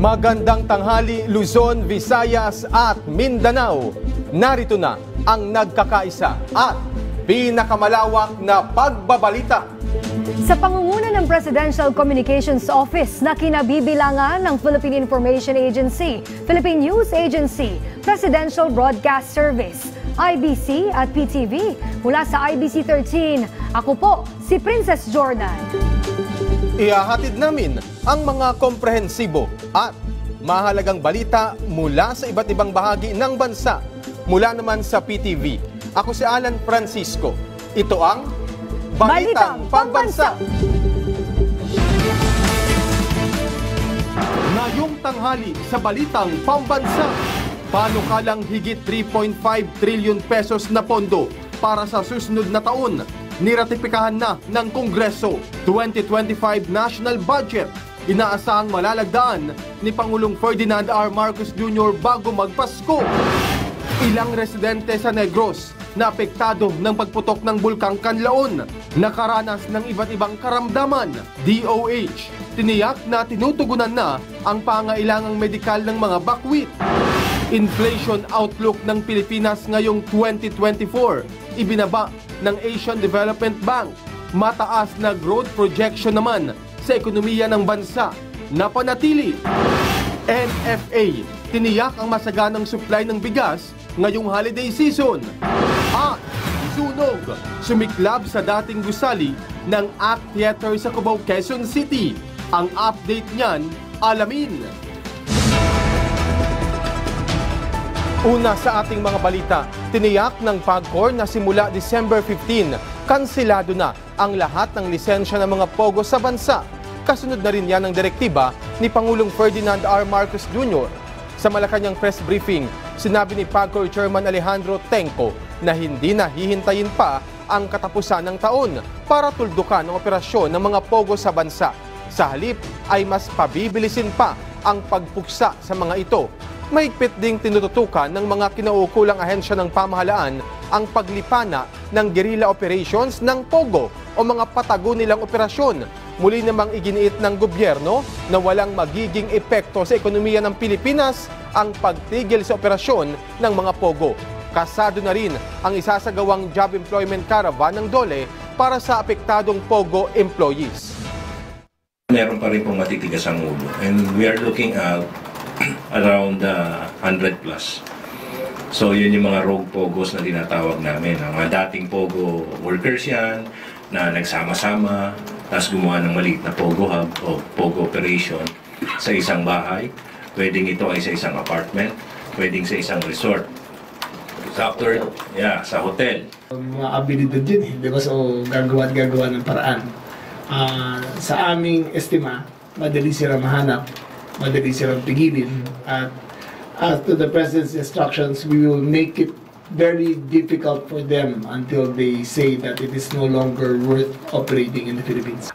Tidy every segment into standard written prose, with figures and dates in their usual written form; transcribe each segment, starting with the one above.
Magandang tanghali Luzon, Visayas at Mindanao. Narito na ang nagkakaisa at pinakamalawak na pagbabalita. Sa pangunguna ng Presidential Communications Office na kinabibilangan ng Philippine Information Agency, Philippine News Agency, Presidential Broadcast Service, IBC at PTV. Mula sa IBC 13, ako po si Princess Jordan. Ihahatid namin ang mga komprehensibo at mahalagang balita mula sa iba't ibang bahagi ng bansa. Mula naman sa PTV, ako si Alan Francisco. Ito ang Balitang Pambansa. Ngayong tanghali sa Balitang Pambansa, panukalang higit 3.5 trillion pesos na pondo para sa susunod na taon. Niratipikahan na ng Kongreso 2025 National Budget. Inaasahang malalagdaan ni Pangulong Ferdinand R. Marcos Jr. bago magpasko. Ilang residente sa Negros na apektado ng pagputok ng Bulkang Kanlaon, nakaranas ng iba't ibang karamdaman. DOH, tiniyak na tinutugunan na ang pangailangang medikal ng mga bakwit. Inflation outlook ng Pilipinas ngayong 2024, ibinaba ng Asian Development Bank. Mataas na growth projection naman sa ekonomiya ng bansa na panatili. NFA, tiniyak ang masaganang supply ng bigas ngayong holiday season. At sunog, sumiklab sa dating gusali ng ACT Theater sa Cubao, Quezon City. Ang update niyan, alamin. Una sa ating mga balita, tiniyak ng PAGCOR na simula December 15, kanselado na ang lahat ng lisensya ng mga POGO sa bansa. Kasunod na rin yan ng direktiba ni Pangulong Ferdinand R. Marcos Jr. Sa Malacanang press briefing, sinabi ni PAGCOR Chairman Alejandro Tenco na hindi na hihintayin pa ang katapusan ng taon para tuldukan ang operasyon ng mga POGO sa bansa. Sa halip ay mas pabibilisin pa ang pagpuksa sa mga ito. Mahigpit ding tinututukan ng mga kinauukulang ahensya ng pamahalaan ang paglipana ng guerrilla operations ng POGO o mga patago nilang operasyon. Muli namang iginiit ng gobyerno na walang magiging epekto sa ekonomiya ng Pilipinas ang pagtigil sa operasyon ng mga POGO. Kasado na rin ang isasagawang job employment caravan ng DOLE para sa apektadong POGO employees. Meron pa rin pong matitigas ang ulo, and we are looking at around 100 plus. So yun yung mga rogue POGOs na tinatawag namin. Ang mga dating POGO workers yan na nagsama-sama, tapos gumawa ng maliit na POGO hub o POGO operation sa isang bahay. Pwedeng ito ay sa isang apartment, pwedeng sa isang resort. After, sa hotel. Mga abilidad yun di ba? So gagawa ng paraan. Sa aming estima, madali sila mahanap, madali silang pigilin, at as to the President's instructions, we will make it very difficult for them until they say that it is no longer worth operating in the Philippines.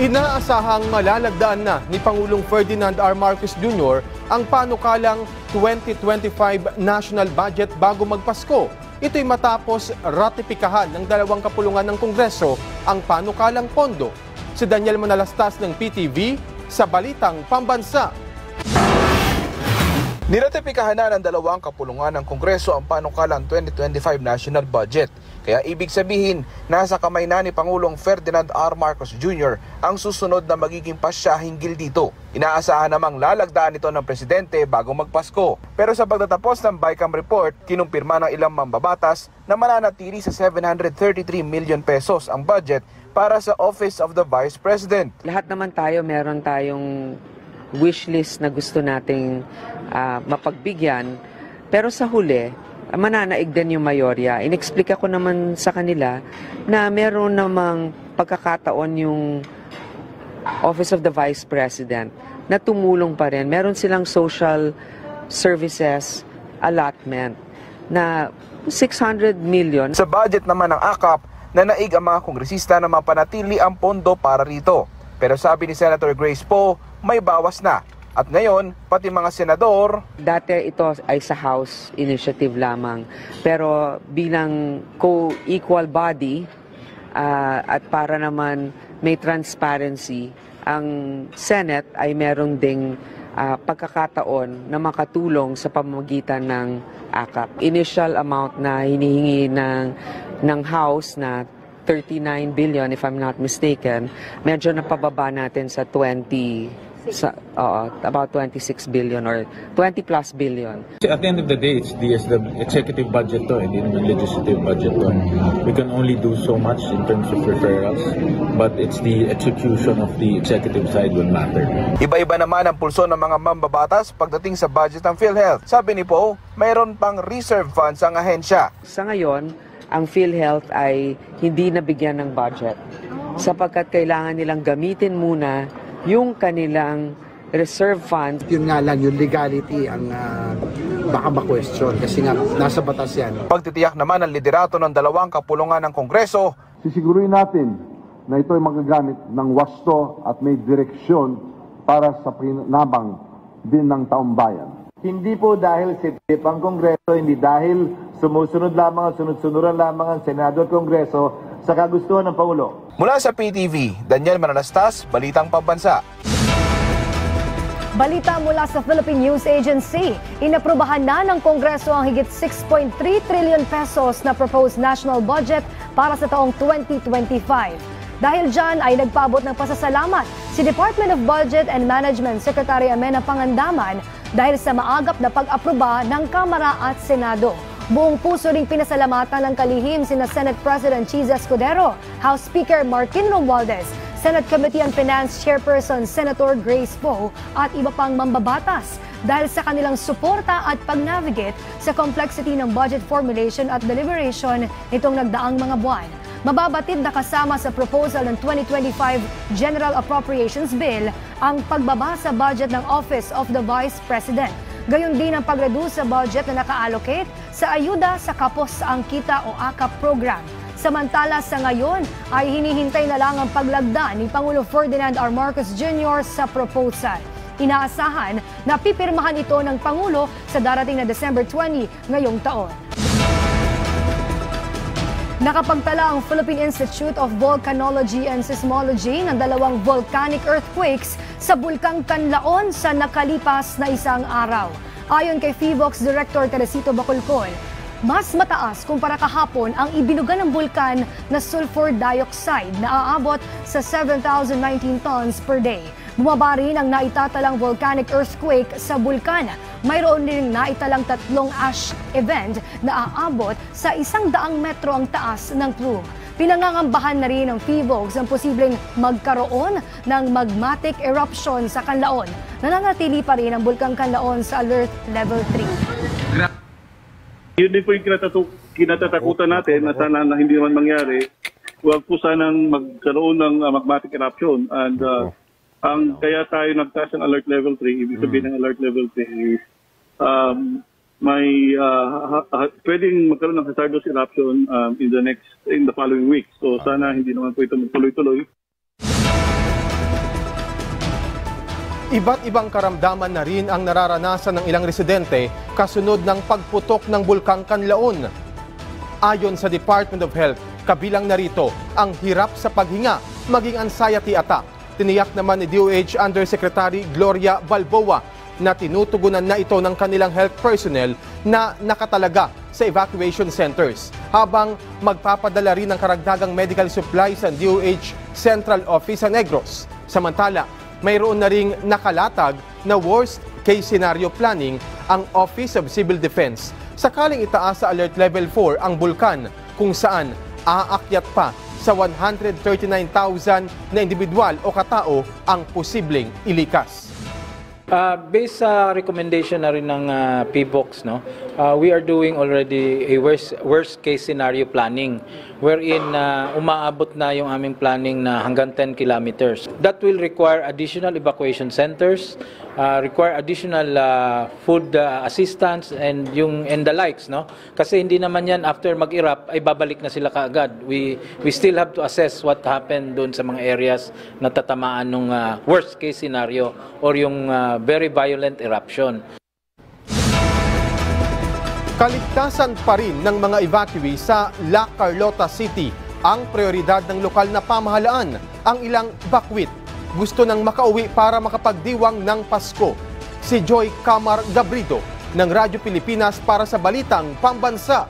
Inaasahang malalagdaan na ni Pangulong Ferdinand R. Marcos Jr. ang panukalang 2025 National Budget bago magpasko. Ito'y matapos ratipikahan ng dalawang kapulungan ng Kongreso ang panukalang pondo. Si Daniel Manalastas ng PTV sa Balitang Pambansa. Niratipikahan na ng dalawang kapulungan ng Kongreso ang panukalang 2025 National Budget. Kaya ibig sabihin, nasa kamay na ni Pangulong Ferdinand R. Marcos Jr. ang susunod na magiging pasya hinggil dito. Inaasahan namang lalagdaan ito ng Presidente bago magpasko. Pero sa pagtatapos ng BICAM report, kinumpirma ng ilang mambabatas na mananatili sa 733 million pesos ang budget para sa Office of the Vice President. Lahat naman tayo, meron tayong wish list na gusto nating mapagbigyan. Pero sa huli, mananaig din yung mayorya. Inexplika ko naman sa kanila na meron namang pagkakataon yung Office of the Vice President na tumulong pa rin. Meron silang social services allotment na 600 million. Sa budget naman ng AKAP, nanaig ang mga kongresista na mapanatili ang pondo para rito. Pero sabi ni Senator Grace Poe, may bawas na. At ngayon, pati mga senador... Dati ito ay sa House initiative lamang. Pero bilang co-equal body at para naman may transparency, ang Senate ay meron ding pagkakataon na makatulong sa pamamagitan ng AKAP. Initial amount na hinihingi ng House na 39 billion, if I'm not mistaken, medyo napababa natin sa about 26 billion or 20 plus billion. At the end of the day, it's the executive budget to, hindi naman legislative budget to. We can only do so much in terms of referrals, but it's the execution of the executive side will matter. Iba-iba naman ang pulso ng mga mambabatas pagdating sa budget ng PhilHealth. Sabi ni Poe, mayroon pang reserve funds ang ahensya. Sa ngayon, ang PhilHealth ay hindi nabigyan ng budget sapagkat kailangan nilang gamitin muna yung kanilang reserve fund. Yun nga lang, yung legality ang baka ma-question kasi nga nasa batas yan. Pagtitiyak naman ng liderato ng dalawang kapulungan ng Kongreso, sisiguruhin natin na ito ay magagamit ng wasto at may direksyon para sa pinabang din ng taong bayan. Hindi po dahil sipsip ang Kongreso, hindi dahil sumusunod lamang, sunod-sunuran lamang ang Senado at Kongreso sa kagustuhan ng Pangulo. Mula sa PTV, Daniel Manalastas, Balitang Pambansa. Balita mula sa Philippine News Agency. Inaprubahan na ng Kongreso ang higit 6.3 trillion pesos na proposed national budget para sa taong 2025. Dahil dyan ay nagpaabot ng pasasalamat si Department of Budget and Management Secretary Amenah Pangandaman dahil sa maagap na pag-aproba ng Kamara at Senado. Buong puso ring pinasalamatan ng kalihim sina Senate President Chiza Escudero, House Speaker Martin Romualdez, Senate Committee on Finance Chairperson Senator Grace Poe at iba pang mambabatas dahil sa kanilang suporta at pag-navigate sa complexity ng budget formulation at deliberation nitong nagdaang mga buwan. Mababatid na kasama sa proposal ng 2025 General Appropriations Bill ang pagbaba sa budget ng Office of the Vice President. Gayon din ang pag-reduce sa budget na naka-allocate sa ayuda sa Kapos ang Kita o AKAP program. Samantala sa ngayon ay hinihintay na lang ang paglagda ni Pangulo Ferdinand R. Marcos Jr. sa proposal. Inaasahan na pipirmahan ito ng Pangulo sa darating na December 20 ngayong taon. Nakapagtala ang Philippine Institute of Volcanology and Seismology ng 2 volcanic earthquakes sa Bulkang Canlaon sa nakalipas na isang araw. Ayon kay PHIVOLCS Director Teresito Bacolcol, mas mataas kumpara kahapon ang ibinuga ng bulkan na sulfur dioxide na aabot sa 7,019 tons per day. Bumaba rin ang naitatalang volcanic earthquake sa bulkan. Mayroon din naitalang 3 ash event na aabot sa 100 metro ang taas ng plume. Pinangangambahan na rin ng PHIVOLCS ang posibleng magkaroon ng magmatic eruption sa Canlaon. Nananatili pa rin ang Bulkang Canlaon sa Alert Level 3. Yun din po yung kinatatakutan natin na sana na hindi naman mangyari. Huwag po sanang magkaroon ng magmatic eruption. And ang kaya tayo nagtaas ng Alert Level 3, ibig sabihin ng Alert Level 3 is may pwedeng magkaroon ng hazardous eruption in the following weeks. So sana hindi naman po ito magtuloy-tuloy. Iba't ibang karamdaman na rin ang nararanasan ng ilang residente kasunod ng pagputok ng Bulkang Canlaon. Ayon sa Department of Health, kabilang narito ang hirap sa paghinga, maging anxiety attack. Tiniyak naman ni DOH Undersecretary Gloria Balboa na tinutugunan na ito ng kanilang health personnel na nakatalaga sa evacuation centers, habang magpapadala rin ng karagdagang medical supplies ang DOH Central Office sa Negros. Samantala, mayroon na ring nakalatag na worst case scenario planning ang Office of Civil Defense sakaling itaas sa Alert Level 4 ang bulkan, kung saan aakyat pa sa 139,000 na individual o katao ang posibleng ilikas. Based sa recommendation na rin ng PHIVOLCS, we are doing already a worst case scenario planning wherein umaabot na yung aming planning na hanggang 10 kilometers. That will require additional evacuation centers, require additional food assistance and the likes, no? Kasi hindi naman yan after mag-erupt ay babalik na sila kaagad. We still have to assess what happened doon sa mga areas na tatamaan ng worst case scenario or yung very violent eruption. Kaligtasan pa rin ng mga evacuee sa La Carlota City ang prioridad ng lokal na pamahalaan. Ang ilang bakwit gusto nang makauwi para makapagdiwang ng Pasko. Si Joy Camar Gabrido ng Radyo Pilipinas para sa Balitang Pambansa.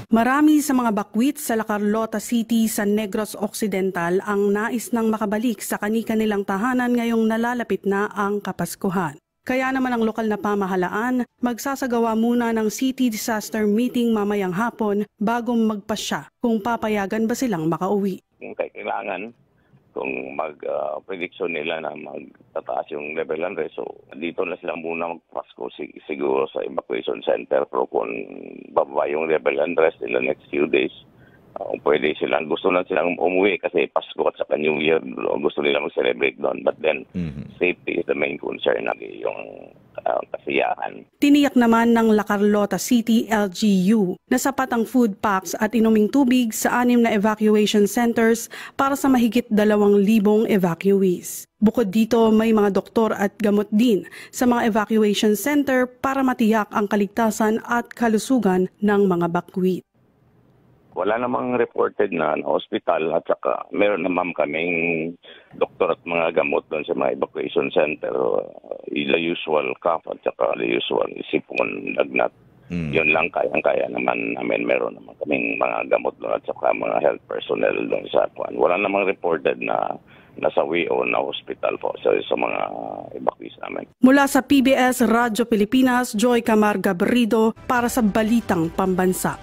Marami sa mga bakwit sa La Carlota City sa Negros Occidental ang nais nang makabalik sa kani-kanilang tahanan ngayong nalalapit na ang Kapaskuhan. Kaya naman ang lokal na pamahalaan magsasagawa muna ng City Disaster Meeting mamayang hapon bago magpasya kung papayagan ba silang makauwi. Kung kailangan, kung mag-prediction nila na magtataas yung level ng unrest, so dito na sila muna magpasko siguro sa evacuation center. Pero kung bababa yung level ng unrest in the next few days, pwede silang, gusto na silang umuwi kasi Pasko at saka New Year, gusto nila mag-celebrate doon. But then, safety is the main concern na yung kasiyahan. Tiniyak naman ng La Carlota City LGU na sapat ang food packs at inuming tubig sa 6 na evacuation centers para sa mahigit 2,000 evacuees. Bukod dito, may mga doktor at gamot din sa mga evacuation center para matiyak ang kaligtasan at kalusugan ng mga bakwit. Wala namang reported na hospital at saka meron naman kaming doktor at mga gamot doon sa mga evacuation center. The usual cough at saka the usual sipon, lagnat. Yun lang kaya naman namin. Meron naman kaming mga gamot doon at saka mga health personnel doon sa Kwan. Wala namang reported na nasawi o na hospital po sa mga evacuees namin. Mula sa PBS Radyo Pilipinas, Joy Camar Gabrido para sa Balitang Pambansa.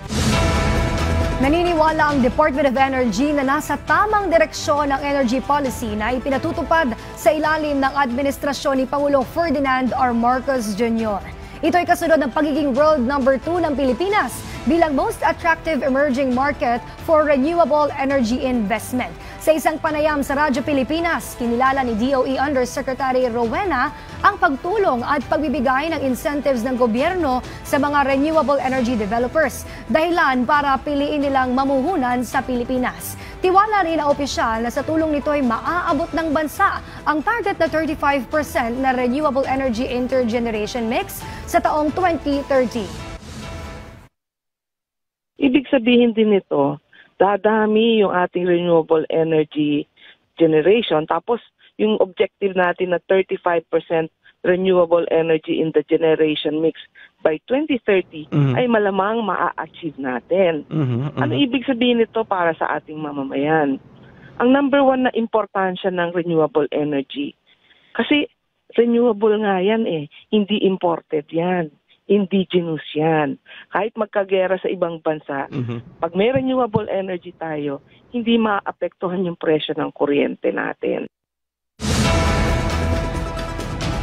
Naniniwala ang Department of Energy na nasa tamang direksyon ang energy policy na ipinatutupad sa ilalim ng administrasyon ni Pangulong Ferdinand R. Marcos Jr. Ito ay kasunod ng pagiging world number 2 ng Pilipinas bilang most attractive emerging market for renewable energy investment. Sa isang panayam sa Radyo Pilipinas, kinilala ni DOE Undersecretary Rowena ang pagtulong at pagbibigay ng incentives ng gobyerno sa mga renewable energy developers, dahilan para piliin nilang mamuhunan sa Pilipinas. Tiwala rin na opisyal na sa tulong nito ay maaabot ng bansa ang target na 35% na renewable energy intergeneration mix sa taong 2030. Ibig sabihin din nito, dadami yung ating renewable energy generation. Tapos yung objective natin na 35% renewable energy in the generation mix by 2030 ay malamang maa-achieve natin. Ano ibig sabihin nito para sa ating mamamayan? Ang number 1 na importansya ng renewable energy. Kasi renewable nga yan hindi imported yan. Indigenous yan. Kahit magkagera sa ibang bansa, pag may renewable energy tayo, hindi maapektuhan yung presyo ng kuryente natin.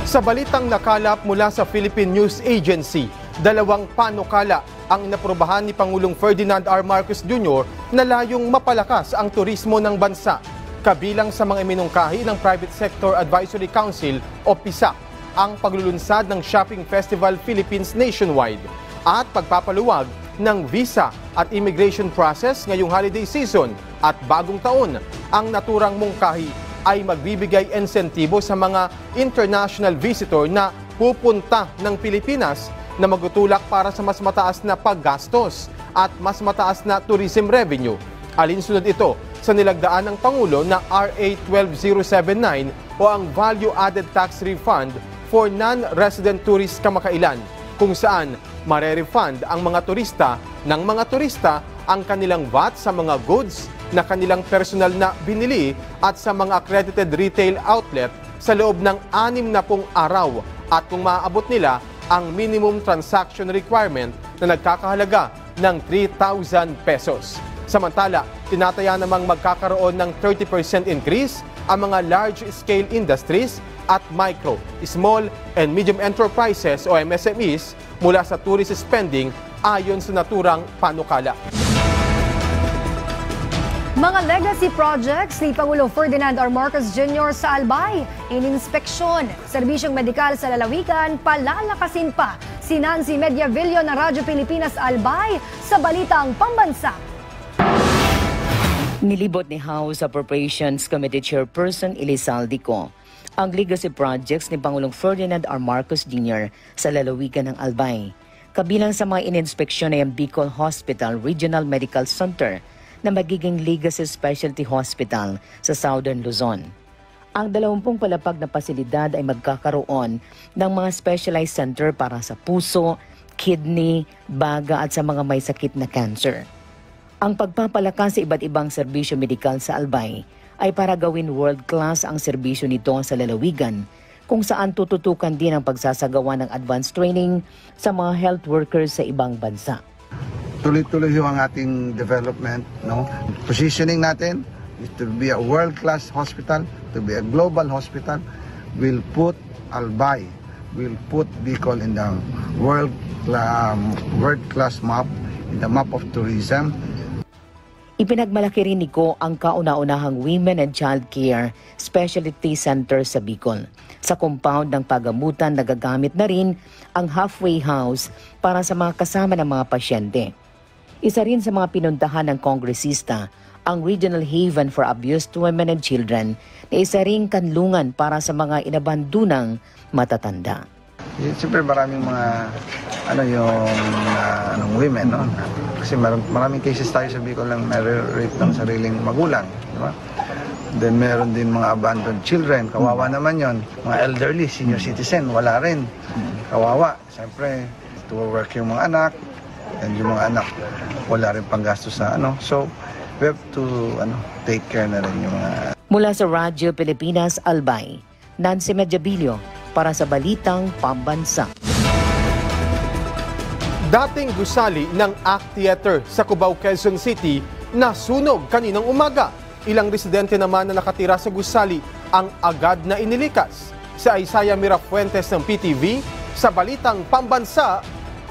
Sa balitang nakalap mula sa Philippine News Agency, 2 panukala ang inaprobahan ni Pangulong Ferdinand R. Marcos Jr. na layong mapalakas ang turismo ng bansa. Kabilang sa mga iminungkahi ng Private Sector Advisory Council o PISA, ang paglulunsad ng Shopping Festival Philippines nationwide at pagpapaluwag ng visa at immigration process ngayong holiday season at bagong taon. Ang naturang mungkahi ay magbibigay insentibo sa mga international visitor na pupunta ng Pilipinas na magtutulak para sa mas mataas na paggastos at mas mataas na tourism revenue. Alinsunod ito sa nilagdaan ng Pangulo na RA 12079 o ang Value Added Tax Refund for non-resident tourists kamakailan, kung saan mare-refund ang mga turista ng mga turista ang kanilang VAT sa mga goods na kanilang personal na binili at sa mga accredited retail outlet sa loob ng 60 araw at kung maaabot nila ang minimum transaction requirement na nagkakahalaga ng 3,000 pesos. Samantala, tinataya namang magkakaroon ng 30% increase ang mga large-scale industries at micro, small and medium enterprises o MSMEs mula sa tourist spending ayon sa naturang panukala. Mga legacy projects ni Pangulong Ferdinand R. Marcos Jr. sa Albay, ininspeksyon, serbisyong medikal sa lalawigan, palalakasin pa. Si Nancy Mediavillo ng Radyo Pilipinas Albay sa Balitang Pambansa. Nilibot ni House Appropriations Committee Chairperson Elizalde Co ang legacy projects ni Pangulong Ferdinand R. Marcos Jr. sa lalawigan ng Albay. Kabilang sa mga ininspeksyon ay ang Bicol Hospital Regional Medical Center, na magiging Legacy Specialty Hospital sa Southern Luzon. Ang 20 palapag na pasilidad ay magkakaroon ng mga specialized center para sa puso, kidney, baga at sa mga may sakit na cancer. Ang pagpapalakas sa iba't ibang serbisyo medikal sa Albay ay para gawin world-class ang serbisyo nito sa lalawigan, kung saan tututukan din ang pagsasagawa ng advanced training sa mga health workers sa ibang bansa. Tuloy-tuloy ang ating development, no? Positioning natin is to be a world-class hospital, to be a global hospital. We'll put Albay, we'll put Bicol in the world-class map, in the map of tourism. Ipinagmalaki rin ni Ko ang kauna-unahang Women and Child Care Specialty Center sa Bicol. Sa compound ng pagamutan, nagagamit na rin ang halfway house para sa mga kasama ng mga pasyente. Isa rin sa mga pinuntahan ng kongresista ang Regional Haven for Abused Women and Children na isa ring kanlungan para sa mga inabandunang matatanda. Siyempre maraming mga women, no? Kasi maraming cases tayo sa Bicol lang nare-rape ng sariling magulang, di ba? Then meron din mga abandoned children, kawawa naman yon. Mga elderly, senior citizen, wala rin. Kawawa. Siyempre, to work yung mga anak, and yung mga anak, wala rin panggastos sa So, we have to take care na rin yung mga... Mula sa Radyo Pilipinas, Albay, Nancy Medjabilio, para sa Balitang Pambansa. Dating gusali ng ACT Theater sa Cubao, Quezon City, nasunog kaninang umaga. Ilang residente naman na nakatira sa gusali ang agad na inilikas. Si Isaiah Mirafuentes ng PTV sa Balitang Pambansa,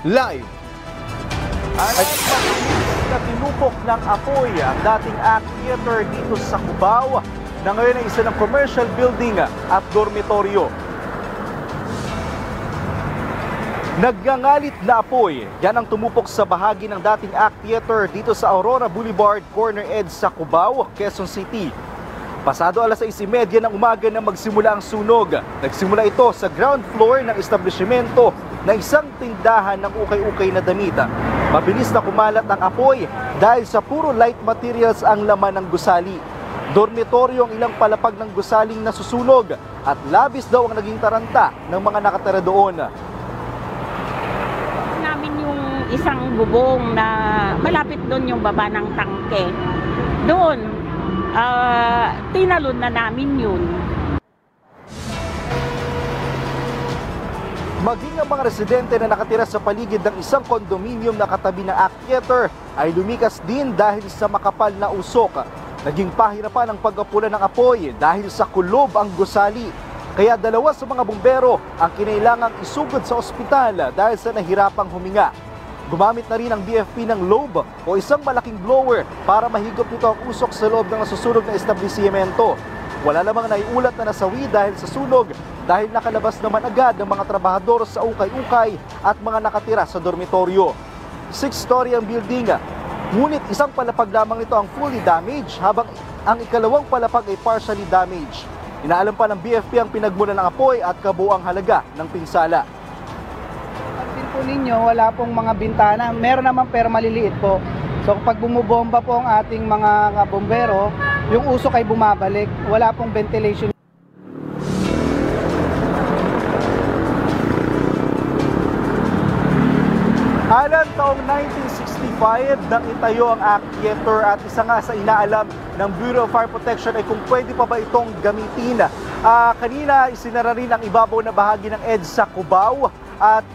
live. Na tinupok ng apoy ang dating ACT Theater dito sa Cubao na ngayon ay isa ng commercial building at dormitoryo. Nagngangalit na apoy, yan ang tumupok sa bahagi ng dating ACT Theater dito sa Aurora Boulevard, corner edge sa Cubao, Quezon City. Pasado alas 6:30 ng umaga na magsimula ang sunog. Nagsimula ito sa ground floor ng establishmento na isang tindahan ng ukay-ukay na damit. Mabilis na kumalat ang apoy dahil sa puro light materials ang laman ng gusali. Dormitoryo ang ilang palapag ng gusaling nasusunog at labis daw ang naging taranta ng mga nakatira doon. Namin yung isang bubong na malapit doon yung baba ng tangke. Doon, tinalon na namin yun. Maging ang mga residente na nakatira sa paligid ng isang kondominium na katabi ng ACT Theater ay lumikas din dahil sa makapal na usok. Naging pahirapan ang pagkapula ng apoy dahil sa kulob ang gusali. Kaya 2 sa mga bumbero ang kinailangang isugod sa ospital dahil sa nahirapang huminga. Gumamit na rin ang BFP ng lobe o isang malaking blower para mahigop nito ang usok sa loob ng nasusunog na establishmento. Wala lamang naiulat na nasawi dahil sa sunog dahil nakalabas naman agad ng mga trabahador sa ukay-ukay at mga nakatira sa dormitoryo. 6-story ang building, ngunit isang palapag lamang ito ang fully damaged habang ang ikalawang palapag ay partially damaged. Inaalam pa ng BFP ang pinagmula ng apoy at kabuuang halaga ng pinsala. Pagpil po ninyo, wala pong mga bintana. Meron naman pero maliliit po. So pag bumubomba po ang ating mga bombero, yung usok ay bumabalik. Wala pong ventilation. Alan, taong 1965 nang itayo ang ACT Theater at isa nga sa inaalam ng Bureau of Fire Protection ay kung pwede pa ba itong gamitin. Kanina isinara rin ang ibabaw na bahagi ng EDSA sa Cubao at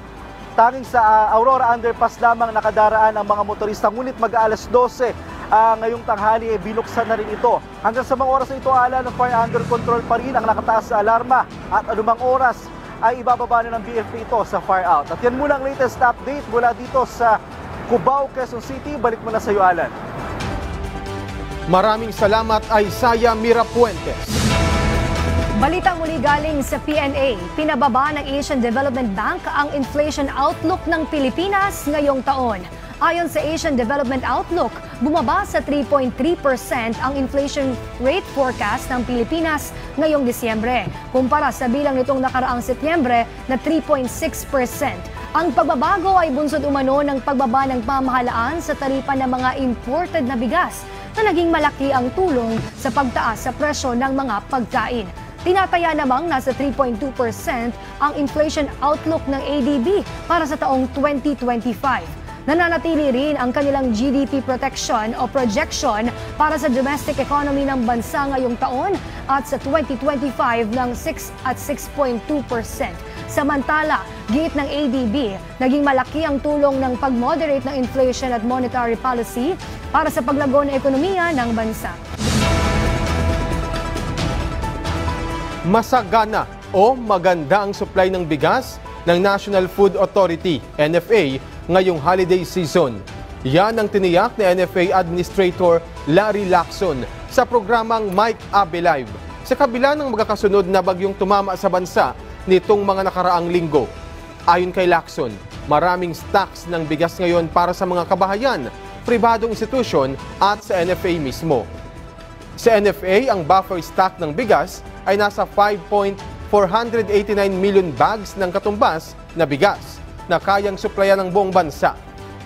tanging sa Aurora Underpass lamang nakadaraan ang mga motorista. Ngunit mag-aalas 12 ngayong tanghali binuksan na rin ito. Hanggang sa mga oras na ito, Alan, ng fire under control pa rin ang nakataas sa alarma at anumang oras ay ibababa na ng BFP ito sa fire out. At yan muna ang latest update mula dito sa Cubao, Quezon City. Balik mo na sa iyo, Alan. Maraming salamat, Isaiah Mirafuentes. Balitang muli galing sa PNA, pinababa ng Asian Development Bank ang inflation outlook ng Pilipinas ngayong taon. Ayon sa Asian Development Outlook, bumaba sa 3.3% ang inflation rate forecast ng Pilipinas ngayong Disyembre, kumpara sa bilang nitong nakaraang Setyembre na 3.6%. Ang pagbabago ay bunsod umano ng pagbaba ng pamahalaan sa taripa ng mga imported na bigas na naging malaki ang tulong sa pagtaas sa presyo ng mga pagkain. Tinataya namang nasa 3.2% ang inflation outlook ng ADB para sa taong 2025. Nananatili rin ang kanilang GDP protection o projection para sa domestic economy ng bansa ngayong taon at sa 2025 ng 6 at 6.2%. Samantala, giit ng ADB, naging malaki ang tulong ng pag-moderate ng inflation at monetary policy para sa paglago ng ekonomiya ng bansa. Masagana o maganda ang supply ng bigas ng National Food Authority, NFA, ngayong holiday season. Yan ang tiniyak ni NFA Administrator Larry Lacson sa programang Mike Abe Live sa kabila ng magkakasunod na bagyong tumama sa bansa nitong mga nakaraang linggo. Ayon kay Lacson, maraming stocks ng bigas ngayon para sa mga kabahayan, pribadong institusyon at sa NFA mismo. Sa NFA, ang buffer stock ng bigas ay nasa 5.489 million bags ng katumbas na bigas na kayang suplayan ng buong bansa.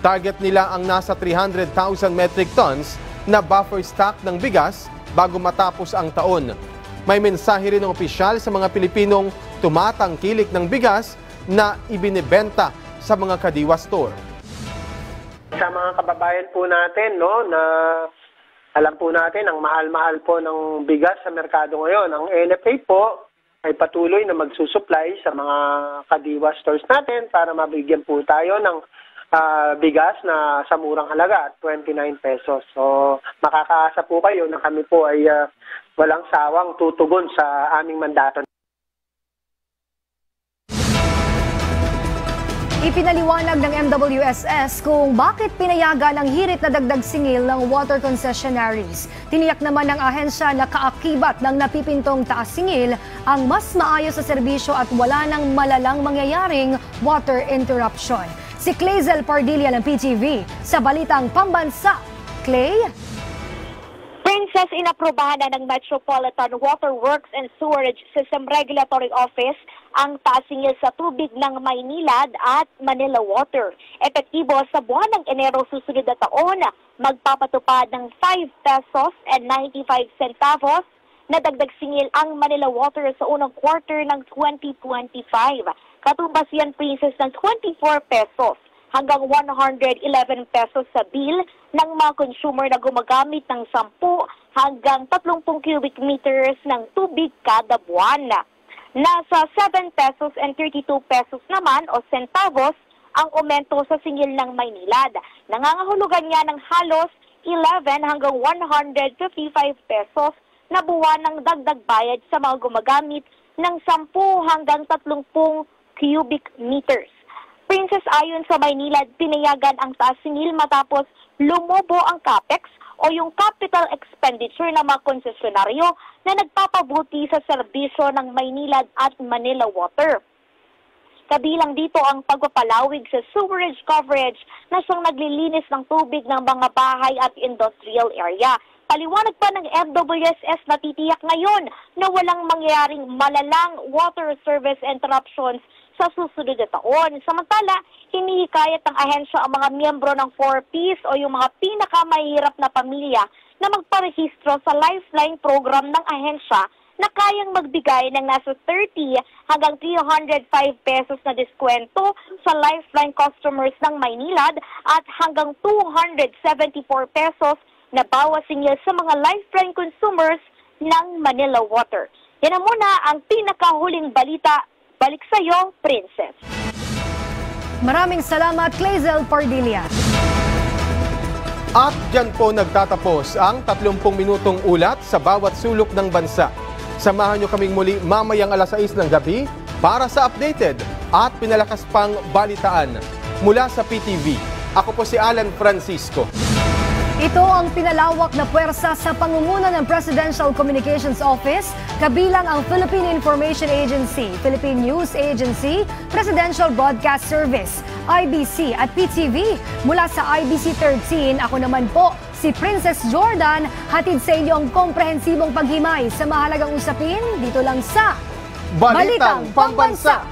Target nila ang nasa 300,000 metric tons na buffer stock ng bigas bago matapos ang taon. May mensahe rin ng opisyal sa mga Pilipinong tumatangkilik ng bigas na ibinebenta sa mga kadiwa store. Sa mga kababayan po natin, no, na alam po natin ang mahal-mahal po ng bigas sa merkado ngayon. Ang NFA po ay patuloy na magsusupply sa mga kadiwa stores natin para mabigyan po tayo ng bigas na sa murang halaga at 29 pesos. So makakaasa po kayo na kami po ay walang sawang tutugon sa aming mandato. Ipinaliwanag ng MWSS kung bakit pinayagan ang hirit na dagdag singil ng water concessionaries. Tiniyak naman ng ahensya na kaakibat ng napipintong taas singil ang mas maayos sa serbisyo at wala nang malalang mangyayaring water interruption. Si Clazel Pardilla ng PTV sa Balitang Pambansa. Clay? Princess, inaprubahan na ng Metropolitan Water Works and Sewerage System Regulatory Office ang taas singil sa tubig ng Maynilad at Manila Water. Epektibo sa buwan ng Enero susunod na taon, magpapatupad ng 5 pesos and 95 centavos na dagdag singil ang Manila Water sa unang quarter ng 2025. Katumbas yan, Princess, ng 24 pesos hanggang 111 pesos sa bill ng mga consumer na gumagamit ng 10 hanggang 30 cubic meters ng tubig kada buwan. Nasa 7 pesos and 32 pesos naman o centavos ang aumento sa singil ng Maynilad. Nangangahulugan niya ng halos 11 hanggang 155 pesos na buwan ng dagdag bayad sa mga gumagamit ng 10 hanggang 30 cubic meters. Princess, ayon sa Maynilad, pinayagan ang taas singil matapos lumobo ang CAPEX o yung capital expenditure ng mga konsesyonaryo na nagpapabuti sa serbisyo ng Maynilad at Manila Water. Kabilang dito ang pagpapalawig sa sewerage coverage na siyang naglilinis ng tubig ng mga bahay at industrial area. Paliwanag pa ng MWSS na titiyak ngayon na walang mangyayaring malalang water service interruptions sa susunod na taon. Samantala, hinihikayat ng ahensya ang mga miyembro ng 4Ps o yung mga pinakamahirap na pamilya na magparehistro sa Lifeline program ng ahensya na kayang magbigay ng nasa 30 hanggang 305 pesos na diskwento sa Lifeline customers ng Maynilad at hanggang 274 pesos na bawas singil sa mga Lifeline consumers ng Manila Water. Yan na muna ang pinakahuling balita. Balik sa iyo, Princess. Maraming salamat, Clazel Pardilla. At dyan po nagtatapos ang 30 minutong ulat sa bawat sulok ng bansa. Samahan nyo kaming muli mamayang alas 6 ng gabi para sa updated at pinalakas pang balitaan mula sa PTV. Ako po si Alan Francisco. Ito ang pinalawak na puwersa sa pangunguna ng Presidential Communications Office, kabilang ang Philippine Information Agency, Philippine News Agency, Presidential Broadcast Service, IBC at PTV. Mula sa IBC 13, ako naman po si Princess Jordan, hatid sa inyo ang komprehensibong paghimay sa mahalagang usapin dito lang sa Balitang Pambansa.